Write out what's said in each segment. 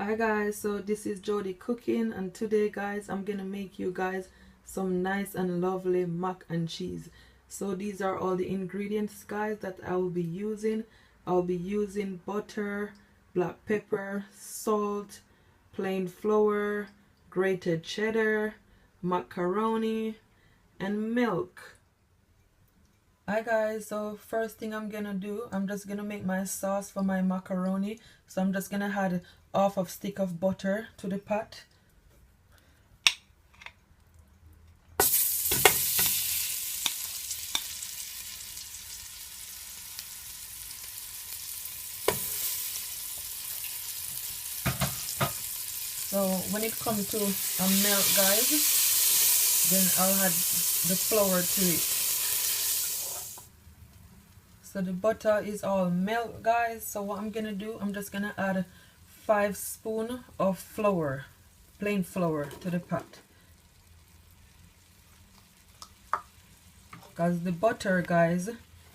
Hi guys, so this is Jody cooking, and today guys I'm gonna make you guys some nice and lovely mac and cheese. So these are all the ingredients guys that I will be using. I'll be using butter, black pepper, salt, plain flour, grated cheddar, macaroni, and milk. Hi guys, so first thing I'm gonna do, I'm just gonna make my sauce for my macaroni. So I'm just gonna add half of stick of butter to the pot. So when it comes to a melt guys, then I'll add the flour to it. So the butter is all melt guys, so what I'm gonna do, I'm just gonna add 5 spoons of flour, plain flour, to the pot. Because the butter guys,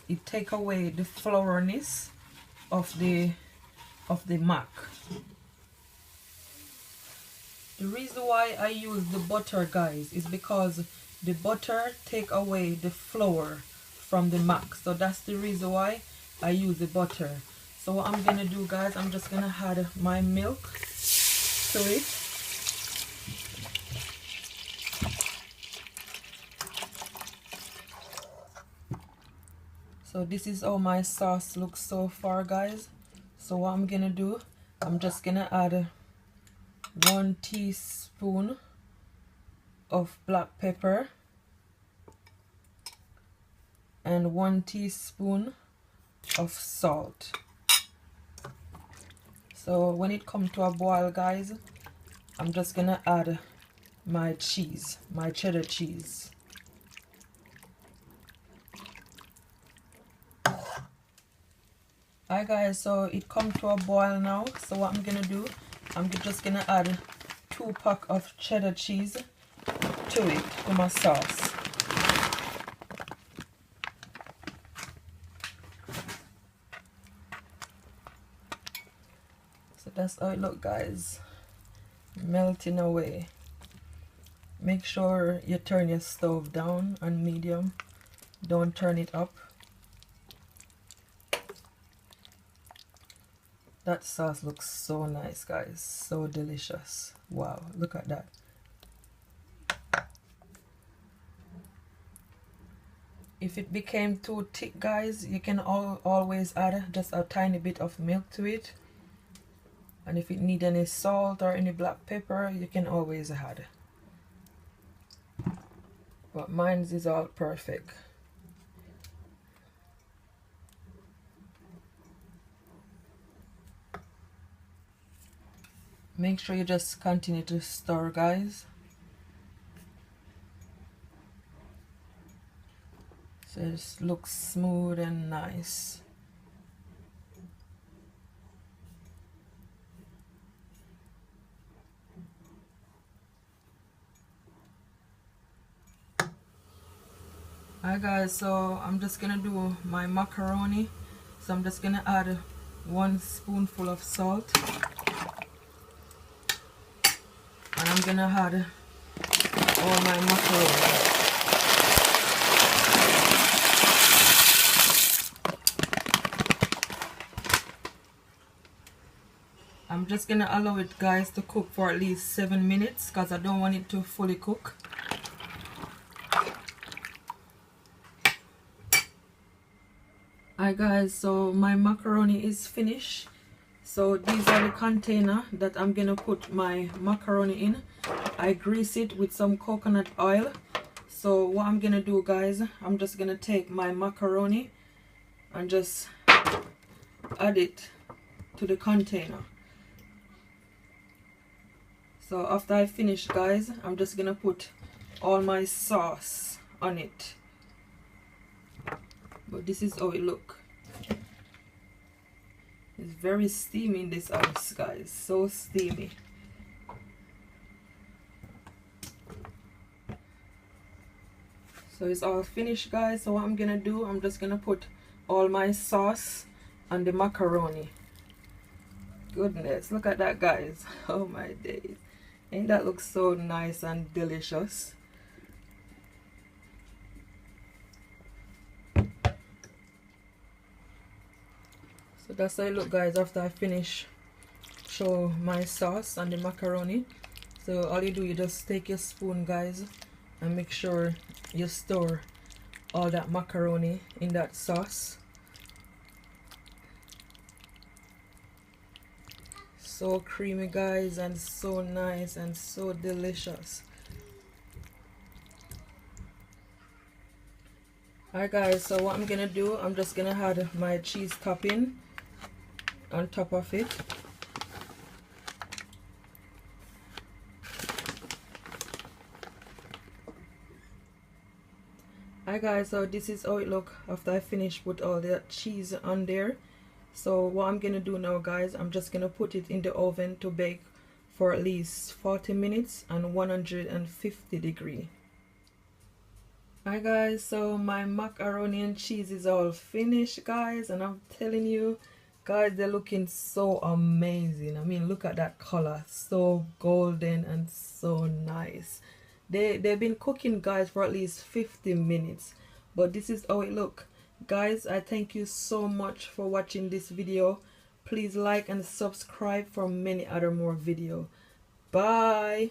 it take away the flourness of the mac. The reason why I use the butter guys is because the butter take away the flour from the mac, so that's the reason why I use the butter. So what I'm gonna do guys, I'm just gonna add my milk to it. So this is how my sauce looks so far guys. So what I'm gonna do, I'm just gonna add 1 teaspoon of black pepper and 1 teaspoon of salt. So when it comes to a boil guys, I'm just gonna add my cheese, my cheddar cheese. Alright guys, so it come to a boil now. So what I'm gonna do, I'm just gonna add 2 packs of cheddar cheese to it, to my sauce. So that's how it look guys, melting away. Make sure you turn your stove down on medium, don't turn it up. That sauce looks so nice guys, so delicious. Wow, look at that. If it became too thick guys, you can always add just a tiny bit of milk to it. And if it need any salt or any black pepper, you can always add. But mine is all perfect. Make sure you just continue to stir guys. So it looks smooth and nice. Alright guys, so I'm just gonna do my macaroni. So I'm just gonna add 1 spoonful of salt. And I'm gonna add all my macaroni. I'm just gonna allow it guys to cook for at least 7 minutes because I don't want it to fully cook. Alright guys, so my macaroni is finished. So these are the container that I'm gonna put my macaroni in. I grease it with some coconut oil. So what I'm gonna do guys, I'm just gonna take my macaroni and just add it to the container. So after I finish guys, I'm just gonna put all my sauce on it. But this is how it look. It's very steamy in this house guys, so steamy. So it's all finished guys. So what I'm gonna do, I'm just gonna put all my sauce on the macaroni. goodness, look at that, guys. Oh my days, ain't that look so nice and delicious? So that's how it look, guys, after I finish show my sauce and the macaroni. So all you do, you just take your spoon, guys, and make sure you store all that macaroni in that sauce. So creamy, guys, and so nice and so delicious. Alright, guys, so what I'm gonna do, I'm just gonna add my cheese topping on top of it. Hi guys, so this is how it look after I finish put all the cheese on there. So what I'm gonna do now, guys, I'm just gonna put it in the oven to bake for at least 40 minutes and 150 degree. Hi guys, so my macaroni and cheese is all finished, guys, and I'm telling you guys, they're looking so amazing. I mean, look at that color, so golden and so nice. They've been cooking, guys, for at least 50 minutes, but this is how it look. Guys, I thank you so much for watching this video. Please like and subscribe for many other more video. Bye.